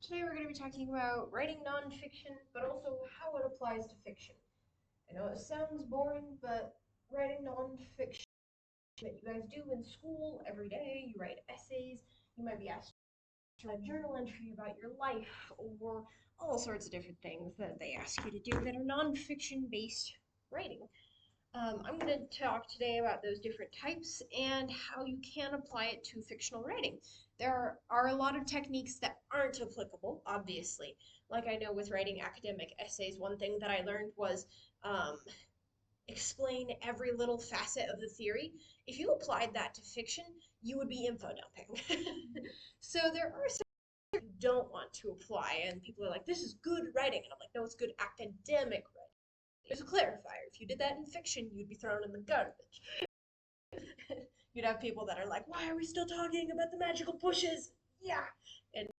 Today we're going to be talking about writing nonfiction, but also how it applies to fiction. I know it sounds boring, but writing nonfiction that you guys do in school every day, you write essays, you might be asked to write a journal entry about your life, or all sorts of different things that they ask you to do that are nonfiction based writing. I'm going to talk today about those different types and how you can apply it to fictional writing. There are a lot of techniques that aren't applicable, obviously. Like I know with writing academic essays, one thing that I learned was um, explain every little facet of the theory. If you applied that to fiction, you would be info dumping. So there are some you don't want to apply, and people are like, this is good writing. And I'm like, no, it's good academic writing. There's a clarifier. If you did that in fiction, you'd be thrown in the garbage. You'd have people that are like, why are we still talking about the magical bushes? Yeah. And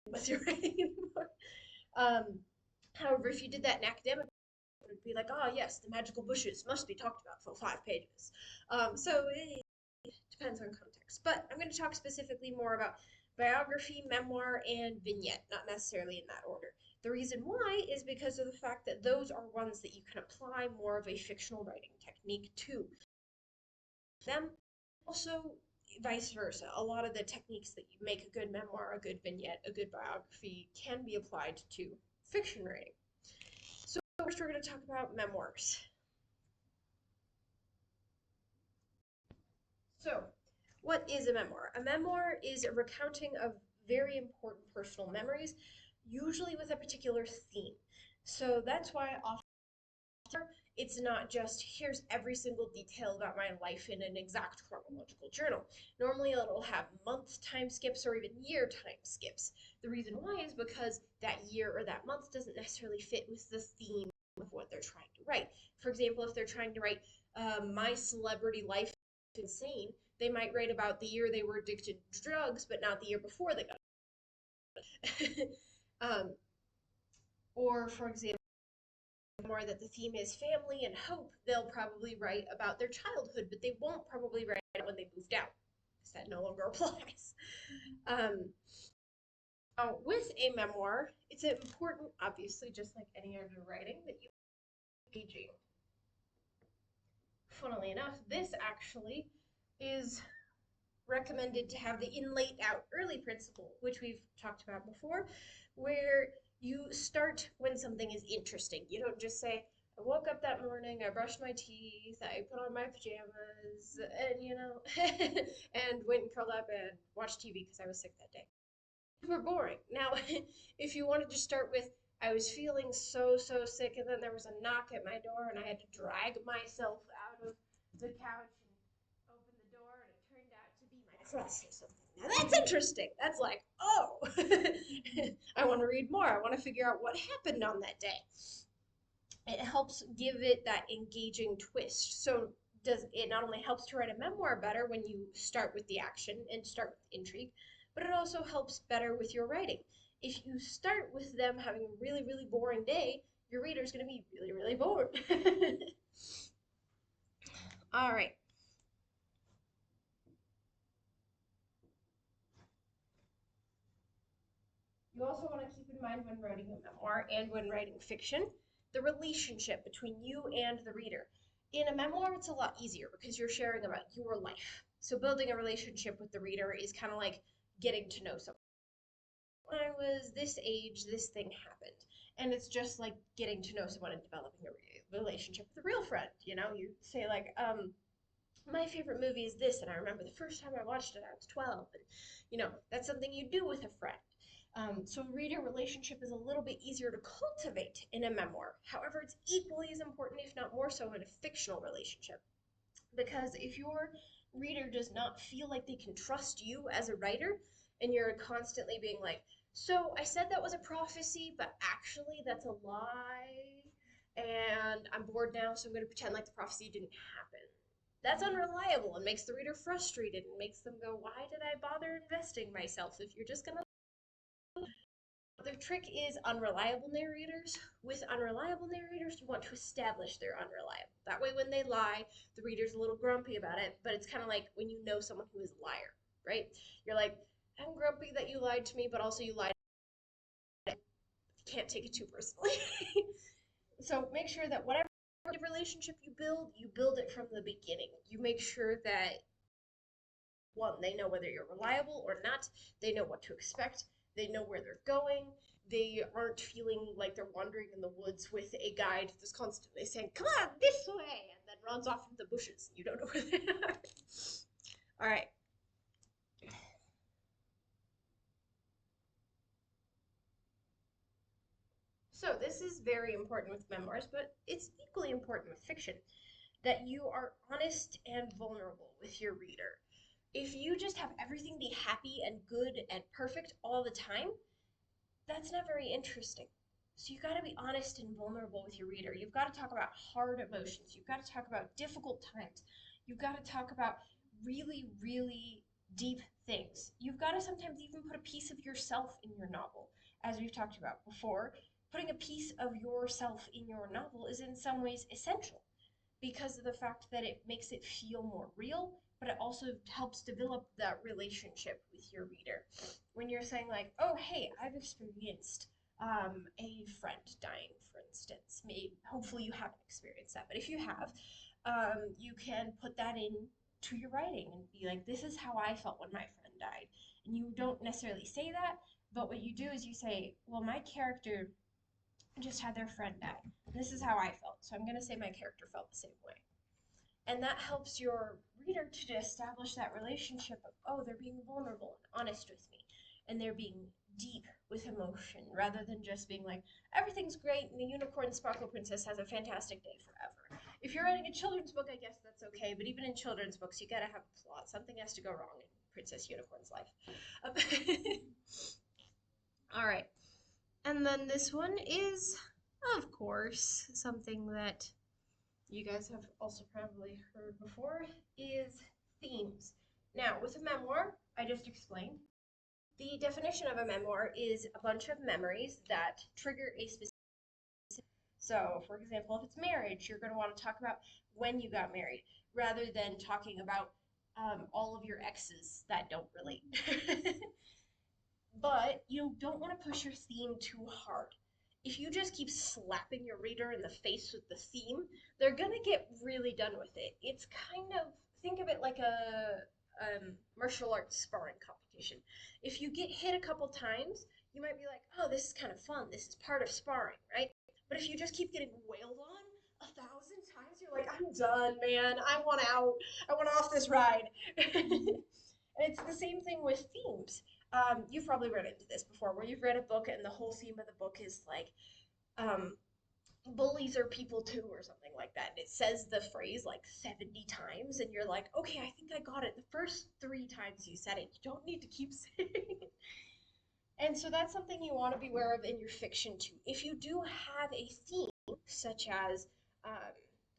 with your writing anymore. Um, However, if you did that in academic, it would be like, oh, yes, the magical bushes must be talked about for 5 pages. So it depends on context. But I'm going to talk specifically more about biography, memoir, and vignette, not necessarily in that order. The reason why is because of the fact that those are ones that you can apply more of a fictional writing technique to. Them also vice versa. A lot of the techniques that you make a good memoir, a good vignette, a good biography can be applied to fiction writing. So first we're going to talk about memoirs. So, what is a memoir? A memoir is a recounting of very important personal memories, usually with a particular theme. So that's why often it's not just here's every single detail about my life in an exact chronological journal. Normally it'll have month time skips or even year time skips. The reason why is because that year or that month doesn't necessarily fit with the theme of what they're trying to write. For example, if they're trying to write my celebrity life is insane, they might write about the year they were addicted to drugs, but not the year before they got um, or for example, more that the theme is family and hope, they'll probably write about their childhood, but they won't probably write it when they moved out because that no longer applies. Um, with a memoir, it's important, obviously, just like any other writing, that you engaging. Funnily enough, this actually is recommended to have the in late out early principle, which we've talked about before, where you start when something is interesting. You don't just say, I woke up that morning, I brushed my teeth, I put on my pajamas, and and went and curled up and watched TV because I was sick that day. Super boring. Now, if you wanted to start with, I was feeling so sick, and then there was a knock at my door, and I had to drag myself out of the couch and open the door, and it turned out to be my crush or something. Now that's interesting. That's like, oh, I want to read more. I want to figure out what happened on that day. It helps give it that engaging twist. So does it not only helps to write a memoir better when you start with the action and start with intrigue, but it also helps better with your writing. If you start with them having a really boring day, your reader's going to be really bored. All right. You also want to keep in mind when writing a memoir and when writing fiction, the relationship between you and the reader. In a memoir, it's a lot easier because you're sharing about your life. So building a relationship with the reader is kind of like getting to know someone. When I was this age, this thing happened. And it's just like getting to know someone and developing a relationship with a real friend. You say like, my favorite movie is this, and I remember the first time I watched it, I was 12. And, that's something you do with a friend. So reader relationship is a little bit easier to cultivate in a memoir. However, it's equally as important, if not more so, in a fictional relationship. Because if your reader does not feel like they can trust you as a writer, and you're constantly being like, so I said that was a prophecy, but actually that's a lie, and I'm bored now, so I'm going to pretend like the prophecy didn't happen. That's unreliable and makes the reader frustrated and makes them go, why did I bother investing myself if you're just going to. The trick is unreliable narrators. With unreliable narrators, you want to establish they're unreliable. That way, when they lie, the reader's a little grumpy about it, but it's kind of like when you know someone who is a liar, right? You're like, I'm grumpy that you lied to me, but also you lied can't take it too personally. So make sure that whatever relationship you build it from the beginning. You make sure that one, they know whether you're reliable or not, they know what to expect, they know where they're going, they aren't feeling like they're wandering in the woods with a guide that's constantly saying, "Come on, this way," and then runs off into the bushes. You don't know where they are. All right. So this is very important with memoirs, but it's equally important with fiction, that you are honest and vulnerable with your reader. If you just have everything be happy and good and perfect all the time, that's not very interesting. So you got to be honest and vulnerable with your reader. You've got to talk about hard emotions. You've got to talk about difficult times. You've got to talk about really, really deep things. You've got to sometimes even put a piece of yourself in your novel. As we've talked about before, putting a piece of yourself in your novel is in some ways essential because of the fact that it makes it feel more real, but it also helps develop that relationship with your reader. When you're saying like, "Oh, hey, I've experienced a friend dying," for instance. Maybe, hopefully you haven't experienced that, but if you have, you can put that in to your writing and be like, "This is how I felt when my friend died." And you don't necessarily say that, but what you do is you say, "Well, my character just had their friend die. This is how I felt. So I'm going to say my character felt the same way." And that helps your reader to establish that relationship of, oh, they're being vulnerable and honest with me. And they're being deep with emotion rather than just being like, everything's great and the unicorn sparkle princess has a fantastic day forever. If you're writing a children's book, I guess that's okay. But even in children's books, you gotta have a plot. Something has to go wrong in Princess Unicorn's life. All right. And then this one is, of course, something that you guys have also probably heard before, is themes. Now, with a memoir, I just explained, the definition of a memoir is a bunch of memories that trigger a specific. So, for example, if it's marriage, you're going to want to talk about when you got married rather than talking about all of your exes that don't relate. But you don't want to push your theme too hard. If you just keep slapping your reader in the face with the theme, they're gonna get really done with it. It's kind of, think of it like a martial arts sparring competition. If you get hit a couple times, you might be like, "Oh, this is kind of fun. This is part of sparring, right?" But if you just keep getting wailed on 1,000 times, you're like, "I'm done, man. I want out. I want off this ride." And it's the same thing with themes. You've probably run into this before, where you've read a book and the whole theme of the book is like, um, bullies are people too, or something like that. And it says the phrase like 70 times, and you're like, "Okay, I think I got it. The first 3 times you said it, you don't need to keep saying it." And so that's something you want to be aware of in your fiction too. If you do have a theme, such as The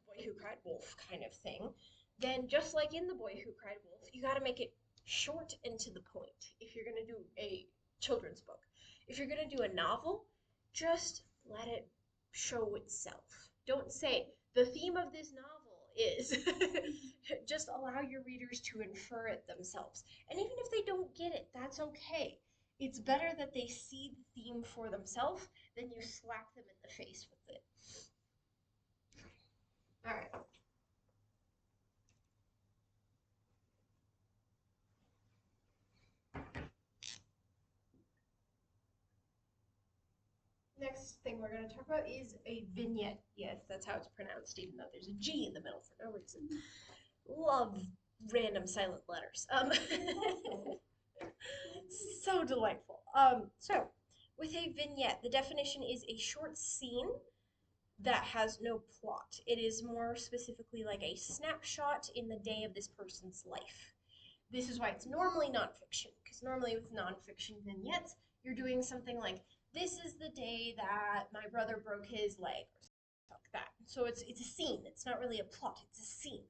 Boy Who Cried Wolf kind of thing, then just like in The Boy Who Cried Wolf, you got to make it short and to the point if you're going to do a children's book. If you're going to do a novel, just let it show itself. Don't say, "The theme of this novel is." Just allow your readers to infer it themselves. And even if they don't get it, that's okay. It's better that they see the theme for themselves than you slap them in the face with it. All right. Next thing we're going to talk about is a vignette. Yes, that's how it's pronounced, even though there's a G in the middle for no reason. Love random silent letters. So delightful. So with a vignette, the definition is a short scene that has no plot. It is more specifically like a snapshot in the day of this person's life. This is why it's normally nonfiction, because normally with nonfiction vignettes, you're doing something like, "This is the day that my brother broke his leg," or something like that. So it's a scene. It's not really a plot. It's a scene.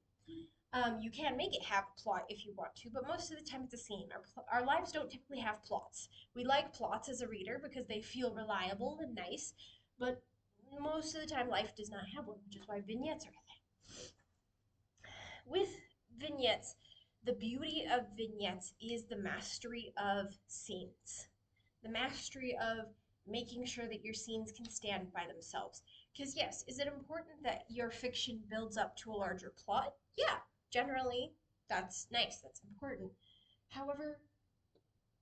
You can make it have a plot if you want to, but most of the time it's a scene. Our lives don't typically have plots. We like plots as a reader because they feel reliable and nice, but most of the time life does not have one, which is why vignettes are a thing. With vignettes, the beauty of vignettes is the mastery of scenes, the mastery of making sure that your scenes can stand by themselves. Because, yes, is it important that your fiction builds up to a larger plot? Yeah, generally, that's nice, that's important. However,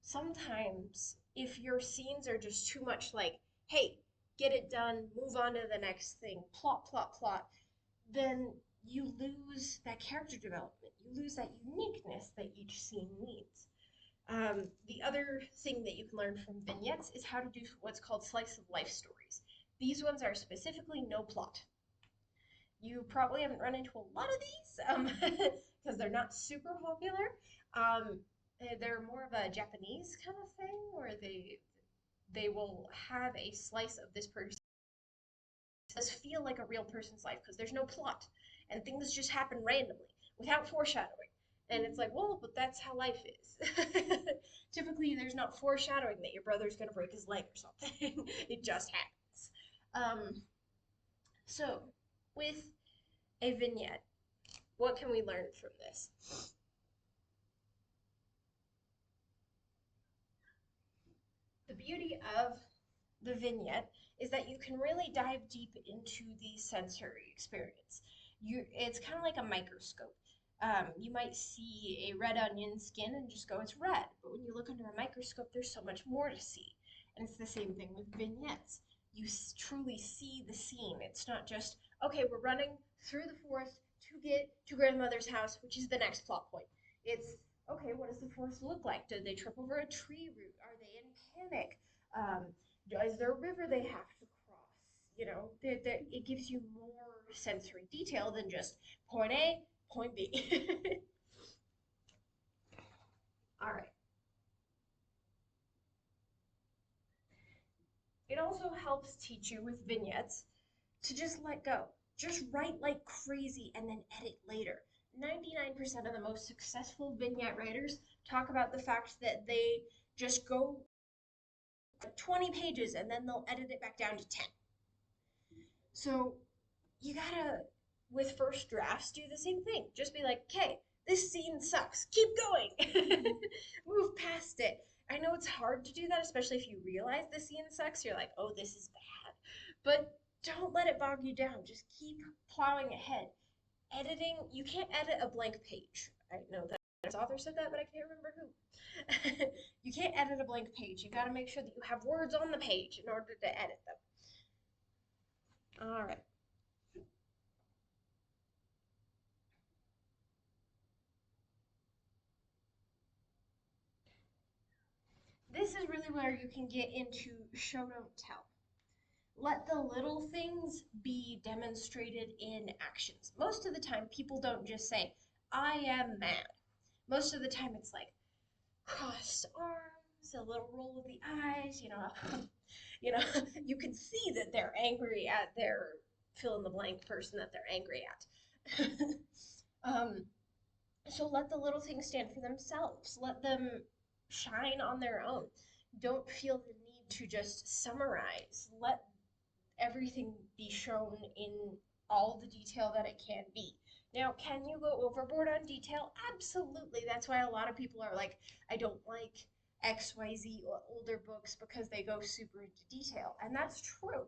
sometimes if your scenes are just too much like, hey, get it done, move on to the next thing, plot, plot, plot, then you lose that character development. You lose that uniqueness that each scene needs. The other thing that you can learn from vignettes is how to do what's called slice of life stories. These ones are specifically no plot. You probably haven't run into a lot of these because they're not super popular. Um, they're more of a Japanese kind of thing where they will have a slice of this person does feel like a real person's life because there's no plot and things just happen randomly without foreshadowing. And it's like, well, but that's how life is. Typically, there's not foreshadowing that your brother's going to break his leg or something. It just happens. So, with a vignette, what can we learn from this? The beauty of the vignette is that you can really dive deep into the sensory experience. It's kind of like a microscope. You might see a red onion skin and just go, it's red. But when you look under a microscope, there's so much more to see. And it's the same thing with vignettes. You truly see the scene. It's not just, okay, we're running through the forest to get to grandmother's house, which is the next plot point. It's, okay, what does the forest look like? Did they trip over a tree root? Are they in panic? Is there a river they have to cross? You know, it gives you more sensory detail than just point A, point B. All right. It also helps teach you with vignettes to just let go. Just write like crazy and then edit later. 99% of the most successful vignette writers talk about the fact that they just go 20 pages and then they'll edit it back down to 10. So you gotta, with first drafts, do the same thing. Just be like, okay, this scene sucks. Keep going. Move past it. I know it's hard to do that, especially if you realize the scene sucks. You're like, oh, this is bad. But don't let it bog you down. Just keep plowing ahead. Editing, you can't edit a blank page. I know that this author said that, but I can't remember who. You can't edit a blank page. You got to make sure that you have words on the page in order to edit them. All right. This is really where you can get into show don't tell. Let the little things be demonstrated in actions. Most of the time, people don't just say, I am mad. Most of the time, it's like crossed arms, a little roll of the eyes, you know, you can see that they're angry at their fill in the blank person that they're angry at. um, so let the little things stand for themselves. Let them shine on their own. Don't feel the need to just summarize. Let everything be shown in all the detail that it can be. Now, can you go overboard on detail? Absolutely. That's why a lot of people are like, I don't like XYZ or older books because they go super into detail. And that's true.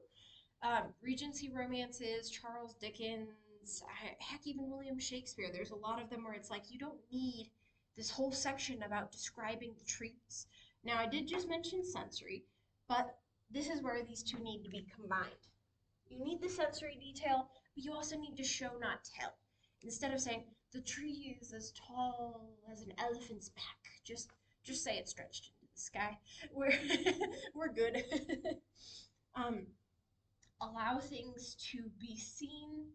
Regency romances, Charles Dickens, heck, even William Shakespeare. There's a lot of them where it's like you don't need this whole section about describing the trees. Now, I did just mention sensory, but this is where these two need to be combined. You need the sensory detail, but you also need to show, not tell. Instead of saying the tree is as tall as an elephant's back, just say it's stretched into the sky. We're good. um, Allow things to be seen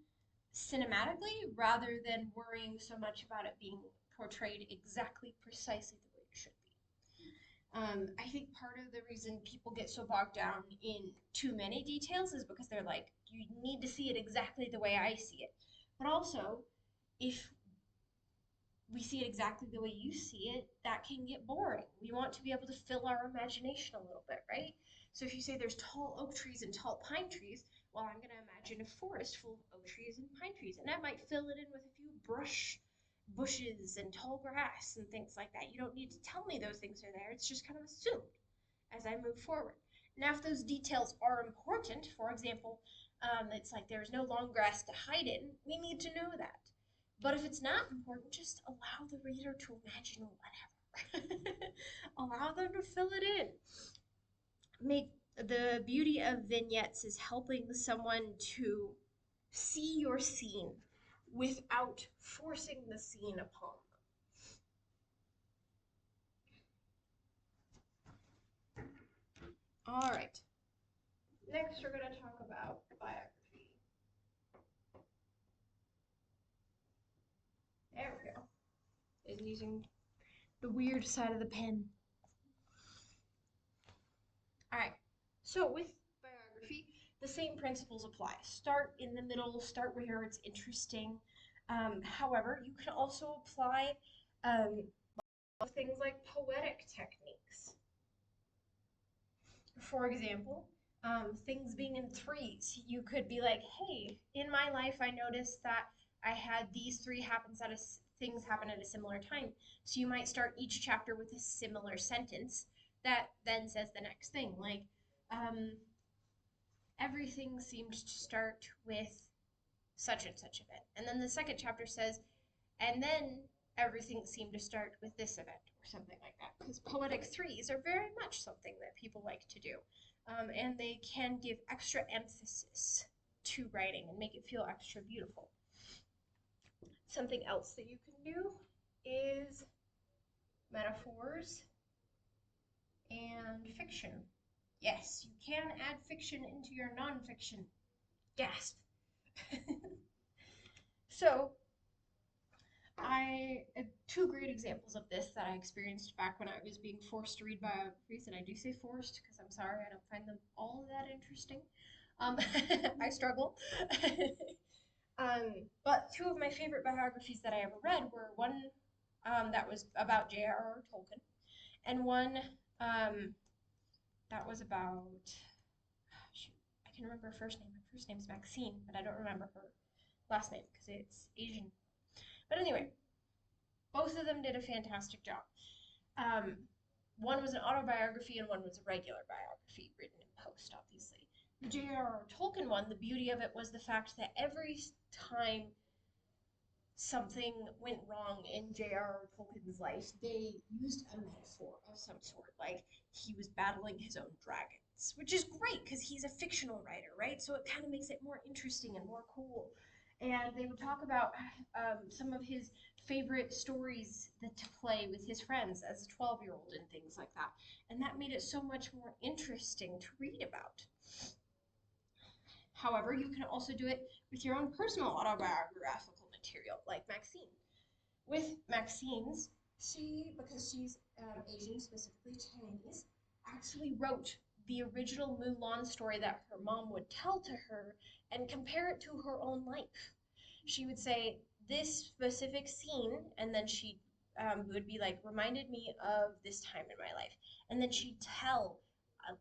cinematically rather than worrying so much about it being portrayed exactly precisely the way it should be. I think part of the reason people get so bogged down in too many details is because they're like, you need to see it exactly the way I see it. But also, if we see it exactly the way you see it, that can get boring. We want to be able to fill our imagination a little bit, right? So if you say there's tall oak trees and tall pine trees, well, I'm going to imagine a forest full of oak trees and pine trees, and I might fill it in with a few bushes and tall grass and things like that. You don't need to tell me those things are there. It's just kind of assumed as I move forward. Now, if those details are important, for example, it's like there's no long grass to hide in, we need to know that. But if it's not important, just allow the reader to imagine whatever. Allow them to fill it in. Make the beauty of vignettes is helping someone to see your scene without forcing the scene upon them. All right. Next, we're going to talk about biography. There we go. Is using the weird side of the pen. All right. So with biography, the same principles apply. Start in the middle, start where it's interesting. However, you can also apply things like poetic techniques. For example, things being in threes. You could be like, hey, in my life, I noticed that I had these things happen at a similar time. So you might start each chapter with a similar sentence that then says the next thing. Like, um, everything seemed to start with such and such event. And then the second chapter says, and then everything seemed to start with this event or something like that. Because poetic threes are very much something that people like to do. And they can give extra emphasis to writing and make it feel extra beautiful. Something else that you can do is metaphors and fiction. Yes, you can add fiction into your nonfiction. Gasp. So, two great examples of this that I experienced back when I was being forced to read biographies, and I do say forced because I'm sorry, I don't find them all that interesting. I struggle. But two of my favorite biographies that I ever read were one that was about J.R.R. Tolkien, and one that was about, shoot, I can remember her first name. Her first name is Maxine, but I don't remember her last name because it's Asian. But anyway, both of them did a fantastic job. One was an autobiography and one was a regular biography written in post, obviously. The J.R.R. Tolkien one, the beauty of it was the fact that every time something went wrong in J.R.R. Tolkien's life, they used a metaphor of some sort, like he was battling his own dragons, which is great because he's a fictional writer, right? So it kind of makes it more interesting and more cool. And they would talk about some of his favorite stories to play with his friends as a 12-year-old and things like that. And that made it so much more interesting to read about. However, you can also do it with your own personal autobiographical material, like Maxine. With Maxine's, because she's Asian, specifically Chinese, actually wrote the original Mulan story that her mom would tell to her and compare it to her own life. She would say, this specific scene, and then she would be like, reminded me of this time in my life. And then she'd tell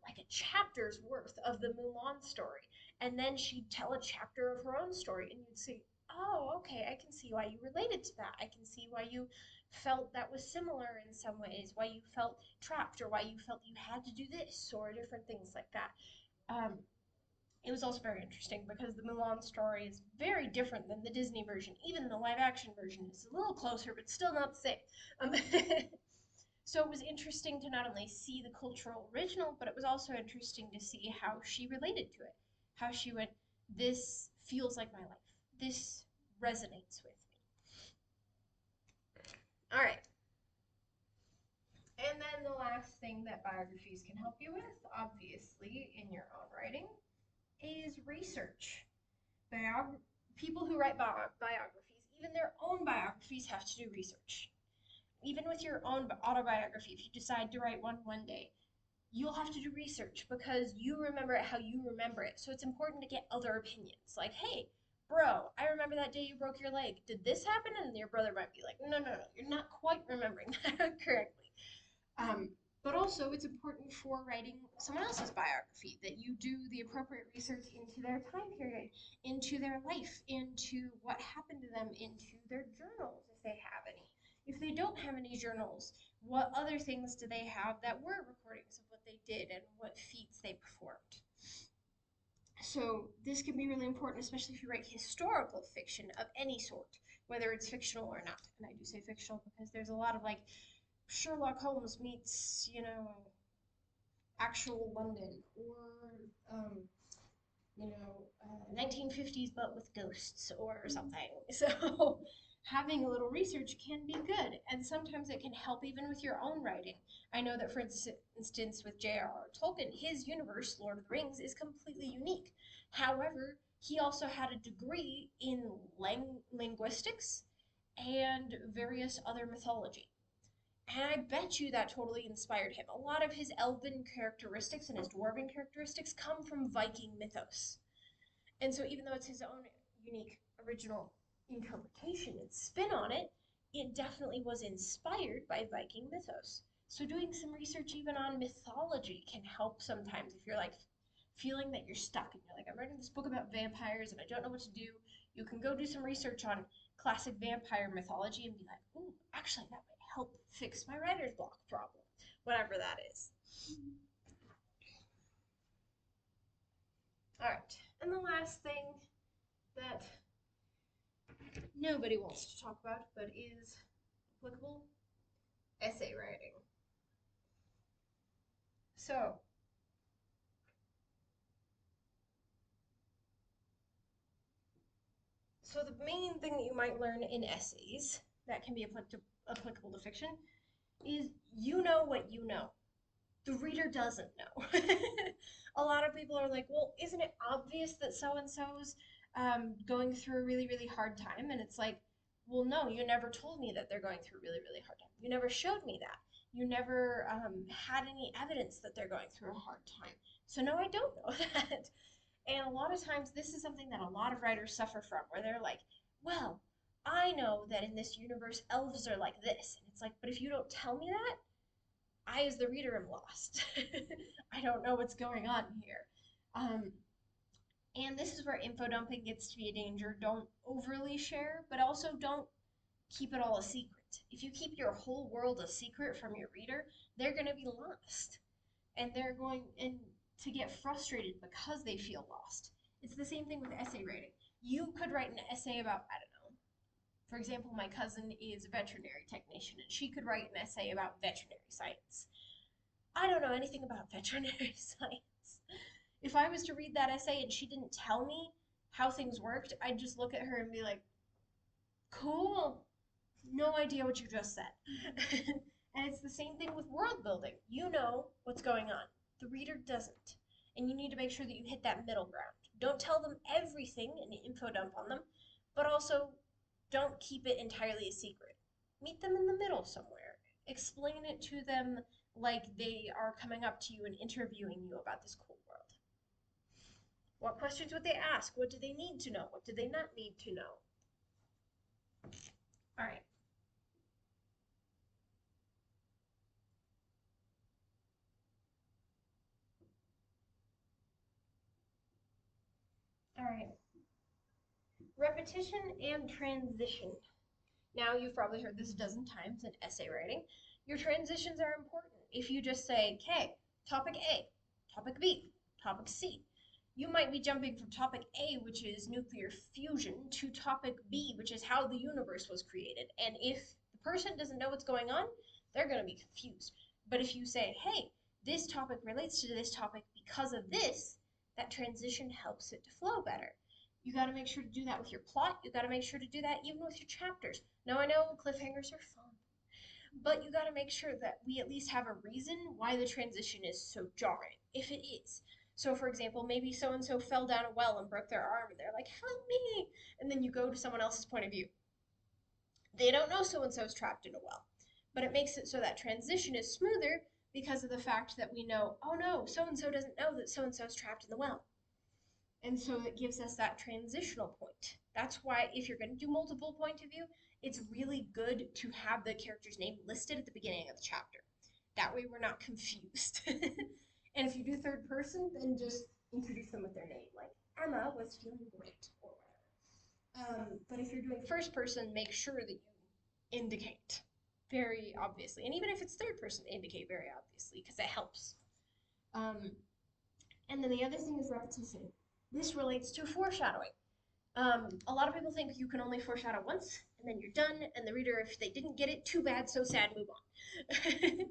like a chapter's worth of the Mulan story. And then she'd tell a chapter of her own story, and you'd say, oh, okay, I can see why you related to that. I can see why you felt that was similar in some ways, why you felt trapped, or why you felt you had to do this, or different things like that. It was also very interesting because the Mulan story is very different than the Disney version. Even the live action version is a little closer, but still not the same. So it was interesting to not only see the cultural original, but it was also interesting to see how she related to it. How she went, this feels like my life. This resonates with me. All right. And then the last thing that biographies can help you with, obviously, in your own writing, is research. People who write biographies, even their own biographies, have to do research. Even with your own autobiography, if you decide to write one day, you'll have to do research because you remember it how you remember it. So it's important to get other opinions. Like, hey, bro, I remember that day you broke your leg. Did this happen? And your brother might be like, no, no, no, you're not quite remembering that correctly. But also, it's important for writing someone else's biography that you do the appropriate research into their time period, into their life, into what happened to them, into their journals if they have any. If they don't have any journals, what other things do they have that were recordings of what they did and what feats they So this can be really important, especially if you write historical fiction of any sort, whether it's fictional or not. And I do say fictional because there's a lot of like Sherlock Holmes meets, actual London, or 1950s but with ghosts or something. So having a little research can be good, and sometimes it can help even with your own writing. I know that, for instance, with J.R.R. Tolkien, his universe, Lord of the Rings, is completely unique. However, he also had a degree in linguistics and various other mythology. And I bet you that totally inspired him. A lot of his elven characteristics and his dwarven characteristics come from Viking mythos. And so even though it's his own unique original interpretation and spin on it, it definitely was inspired by Viking mythos. So doing some research even on mythology can help sometimes if you're like feeling that you're stuck and you're like, I'm writing this book about vampires and I don't know what to do. You can go do some research on classic vampire mythology and be like, ooh, actually that might help fix my writer's block problem, whatever that is. All right, and the last thing that nobody wants to talk about but is applicable: essay writing. So, the main thing that you might learn in essays that can be applicable to fiction is you know what you know. The reader doesn't know. A lot of people are like, well, isn't it obvious that so and so's going through a really, really hard time? And it's like, well, no, you never told me that they're going through a really, really hard time. You never showed me that. You never had any evidence that they're going through a hard time. So, no, I don't know that. And a lot of times, this is something that a lot of writers suffer from, where they're like, well, I know that in this universe, elves are like this. And it's like, but if you don't tell me that, I, as the reader, am lost. I don't know what's going on here. Um, and this is where info dumping gets to be a danger. Don't overly share, but also don't keep it all a secret. If you keep your whole world a secret from your reader, they're going to be lost. And they're going to get frustrated because they feel lost. It's the same thing with essay writing. You could write an essay about, I don't know, for example, my cousin is a veterinary technician, and she could write an essay about veterinary science. I don't know anything about veterinary science. If I was to read that essay and she didn't tell me how things worked, I'd just look at her and be like, cool, no idea what you just said. And it's the same thing with world building. You know what's going on, the reader doesn't. And you need to make sure that you hit that middle ground. Don't tell them everything and info dump on them, but also don't keep it entirely a secret. Meet them in the middle somewhere. Explain it to them like they are coming up to you and interviewing you about this cool world. What questions would they ask? What do they need to know? What do they not need to know? All right. All right. Repetition and transition. Now, you've probably heard this a dozen times in essay writing. Your transitions are important. If you just say, okay, topic A, topic B, topic C, you might be jumping from topic A, which is nuclear fusion, to topic B, which is how the universe was created. And if the person doesn't know what's going on, they're going to be confused. But if you say, hey, this topic relates to this topic because of this, that transition helps it to flow better. You got to make sure to do that with your plot. You got to make sure to do that even with your chapters. Now, I know cliffhangers are fun, but you got to make sure that we at least have a reason why the transition is so jarring, if it is. So, for example, maybe so and so fell down a well and broke their arm, and they're like, help me! And then you go to someone else's point of view. They don't know so and so's trapped in a well, but it makes it so that transition is smoother because of the fact that we know, oh no, so and so doesn't know that so and so's trapped in the well. And so it gives us that transitional point. That's why if you're going to do multiple point of view, it's really good to have the character's name listed at the beginning of the chapter. That way we're not confused. And if you do third person, then just introduce them with their name, like Emma was feeling great or whatever. But if you're doing first person, make sure that you indicate very obviously. And even if it's third person, indicate very obviously because it helps. And then the other thing is repetition. this relates to foreshadowing. A lot of people think you can only foreshadow once and then you're done, and the reader, if they didn't get it, too bad, so sad, move on.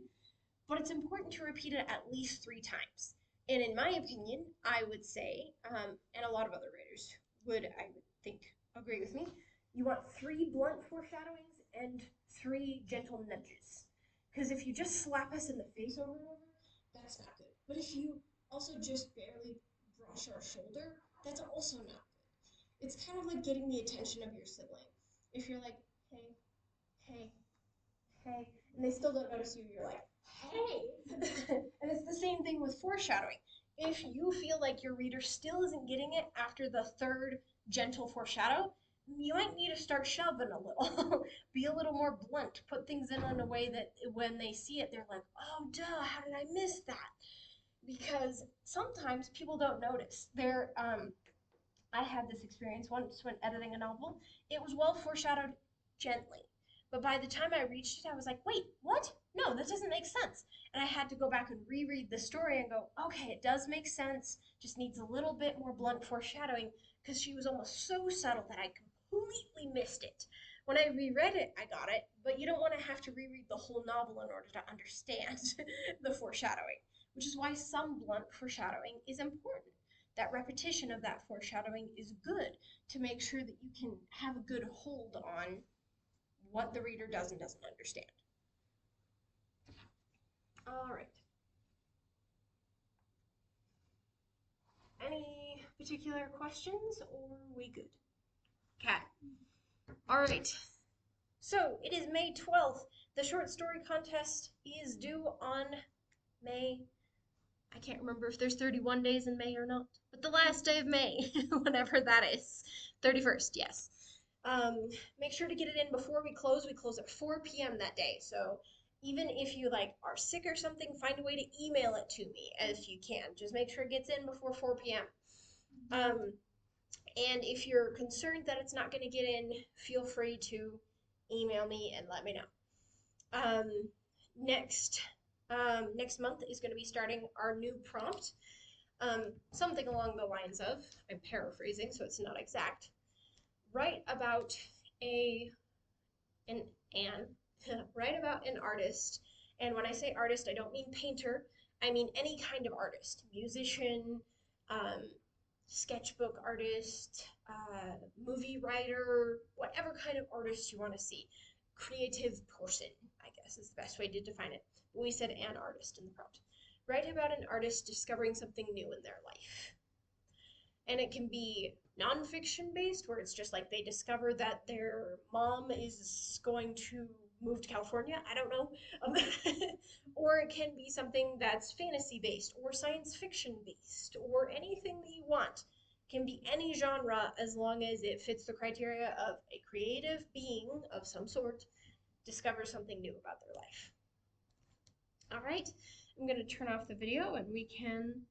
But it's important to repeat it at least 3 times. And in my opinion, I would say, and a lot of other writers would, I would think, agree with me, you want 3 blunt foreshadowings and 3 gentle nudges. Because if you just slap us in the face over and over, that's not good. But if you also just barely brush our shoulder, that's also not good. It's kind of like getting the attention of your sibling. If you're like, hey, hey, hey, and they still don't notice you, you're like, hey. And it's the same thing with foreshadowing. If you feel like your reader still isn't getting it after the 3rd gentle foreshadow, you might need to start shoving a little. Be a little more blunt. Put things in a way that when they see it, they're like, oh, duh, how did I miss that? Because sometimes people don't notice. I had this experience once when editing a novel. It was well foreshadowed gently. But by the time I reached it, I was like, wait, what? No, that doesn't make sense. And I had to go back and reread the story and go, okay, it does make sense. Just needs a little bit more blunt foreshadowing because she was almost so subtle that I completely missed it. When I reread it, I got it, but you don't want to have to reread the whole novel in order to understand the foreshadowing, which is why some blunt foreshadowing is important. That repetition of that foreshadowing is good to make sure that you can have a good hold on what the reader does and doesn't understand. All right. Any particular questions, or are we good? Cat. All right. So it is May 12th. The short story contest is due on May. I can't remember if there's 31 days in May or not, but the last day of May, whenever that is. 31st, yes. Make sure to get it in before we close. We close at 4 p.m. that day. So even if you like are sick or something, find a way to email it to me if you can. Just make sure it gets in before 4 p.m. And if you're concerned that it's not going to get in, feel free to email me and let me know. Next month is going to be starting our new prompt. Something along the lines of, I'm paraphrasing, so it's not exact. Write about write about an artist. And when I say artist, I don't mean painter. I mean any kind of artist, musician, sketchbook artist, movie writer, whatever kind of artist you want to see. Creative person, I guess is the best way to define it. But we said an artist in the prompt. Write about an artist discovering something new in their life. And it can be nonfiction based, where it's just like they discover that their mom is going to move to California. I don't know. Or it can be something that's fantasy based or science fiction based or anything that you want. It can be any genre as long as it fits the criteria of a creative being of some sort discover something new about their life. All right, I'm going to turn off the video and we can